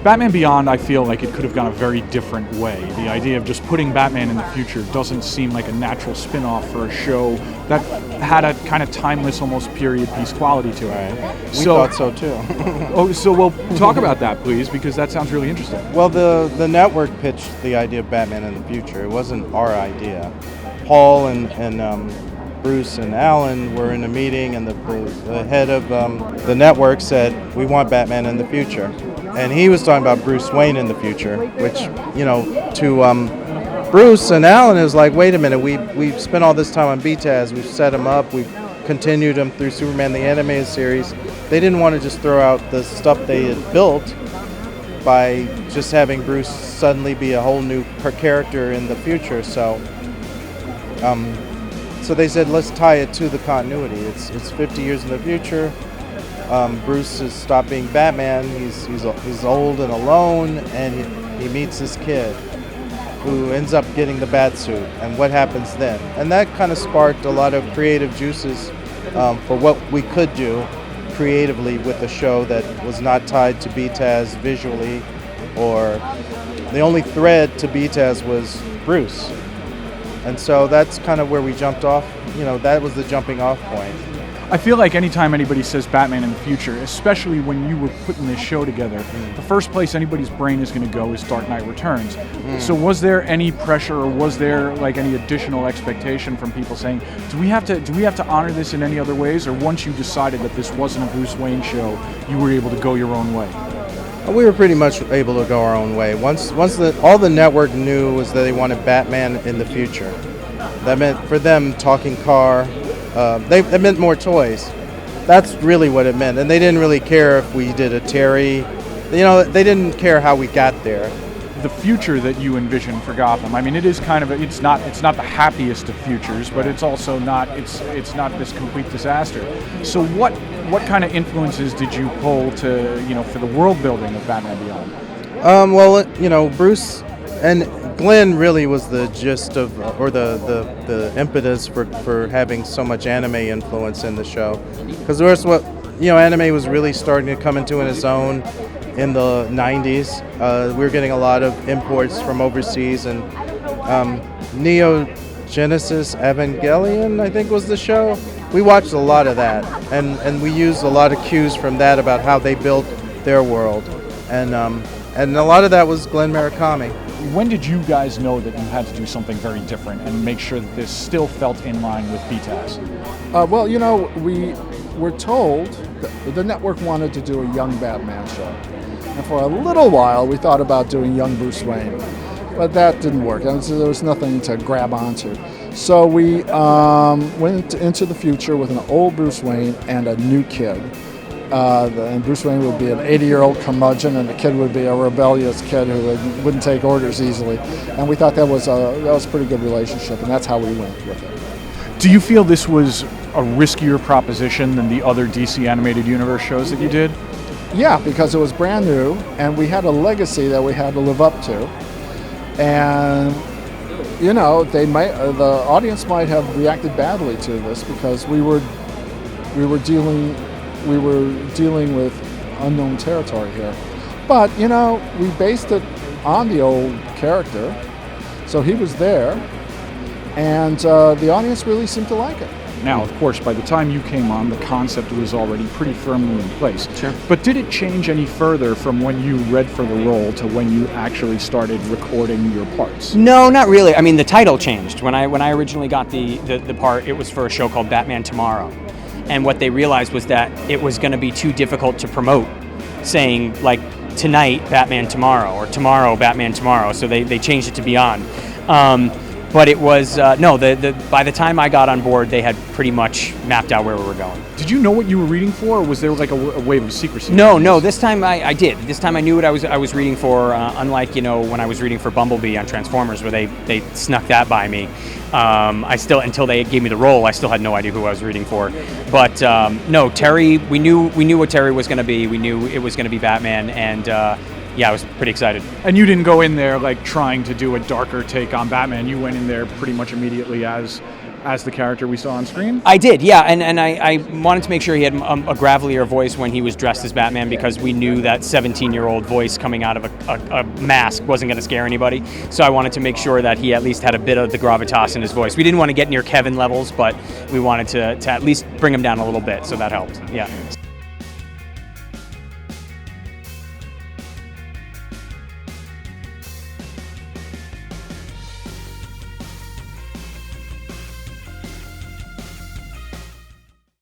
Batman Beyond, I feel like it could have gone a very different way. The idea of just putting Batman in the future doesn't seem like a natural spin-off for a show that had a kind of timeless, almost period piece quality to it. Right. We thought so too. So we'll talk about that, please, because that sounds really interesting. Well, the network pitched the idea of Batman in the future. It wasn't our idea. Paul and Bruce and Alan were in a meeting, and the head of the network said, we want Batman in the future. And he was talking about Bruce Wayne in the future, which, to Bruce and Alan, it was like, wait a minute, we've spent all this time on BTAS, we've set him up, we've continued him through Superman the Animated Series. They didn't want to just throw out the stuff they had built by just having Bruce suddenly be a whole new character in the future. So they said, let's tie it to the continuity. It's 50 years in the future. Bruce has stopped being Batman. He's old and alone, and he meets this kid who ends up getting the bat suit. And what happens then? And that kind of sparked a lot of creative juices for what we could do creatively with a show that was not tied to BTAS visually, or the only thread to BTAS was Bruce. And so that's kind of where we jumped off. That was the jumping off point. I feel like anytime anybody says Batman in the future, especially when you were putting this show together, the first place anybody's brain is going to go is Dark Knight Returns. So was there any pressure, or was there like any additional expectation from people saying, do we have to honor this in any other ways, or once you decided that this wasn't a Bruce Wayne show, you were able to go your own way? We were pretty much able to go our own way. Once all the network knew was that they wanted Batman in the future. That meant for them talking car. That meant more toys. That's really what it meant. And they didn't really care if we did a Terry. They didn't care how we got there. The future that you envision for Gotham, I mean, it is kind of it's not the happiest of futures, but it's also not it's not this complete disaster. So what kind of influences did you pull to for the world building of Batman Beyond? Bruce and Glenn really was the gist of, or the impetus for having so much anime influence in the show, because there's anime was really starting to come into its own in the 90s. We were getting a lot of imports from overseas, and Neo Genesis Evangelion, I think, was the show. We watched a lot of that, and we used a lot of cues from that about how they built their world, and a lot of that was Glenn Murakami. When did you guys know that you had to do something very different and make sure that this still felt in line with BTAS? We were told that the network wanted to do a young Batman show. And for a little while, we thought about doing young Bruce Wayne. But that didn't work. And so there was nothing to grab onto. So we went into the future with an old Bruce Wayne and a new kid. And Bruce Wayne would be an 80-year-old curmudgeon, and the kid would be a rebellious kid who wouldn't take orders easily. And we thought that was a pretty good relationship, and that's how we went with it. Do you feel this was a riskier proposition than the other DC Animated Universe shows that you did? Yeah, because it was brand new, and we had a legacy that we had to live up to. And the audience might have reacted badly to this because we were dealing with unknown territory here. But, we based it on the old character, so he was there, and the audience really seemed to like it. Now, of course, by the time you came on, the concept was already pretty firmly in place. Sure. But did it change any further from when you read for the role to when you actually started recording your parts? No, not really. I mean, the title changed. When I originally got the part, it was for a show called Batman Tomorrow. And what they realized was that it was going to be too difficult to promote, saying, like, tonight, Batman Tomorrow, or tomorrow, Batman Tomorrow. So they changed it to Beyond. But it was, by the time I got on board, they had pretty much mapped out where we were going. Did you know what you were reading for, or was there like a wave of secrecy? No, this time I did. This time I knew what I was reading for, unlike, when I was reading for Bumblebee on Transformers, where they snuck that by me. Until they gave me the role, I still had no idea who I was reading for. But no, Terry, we knew what Terry was going to be. We knew it was going to be Batman, and I was pretty excited. And you didn't go in there like trying to do a darker take on Batman. You went in there pretty much immediately as as the character we saw on screen? I did, yeah, and I wanted to make sure he had a gravelier voice when he was dressed as Batman, because we knew that 17-year-old voice coming out of a mask wasn't going to scare anybody. So I wanted to make sure that he at least had a bit of the gravitas in his voice. We didn't want to get near Kevin levels, but we wanted to at least bring him down a little bit, so that helped. Yeah.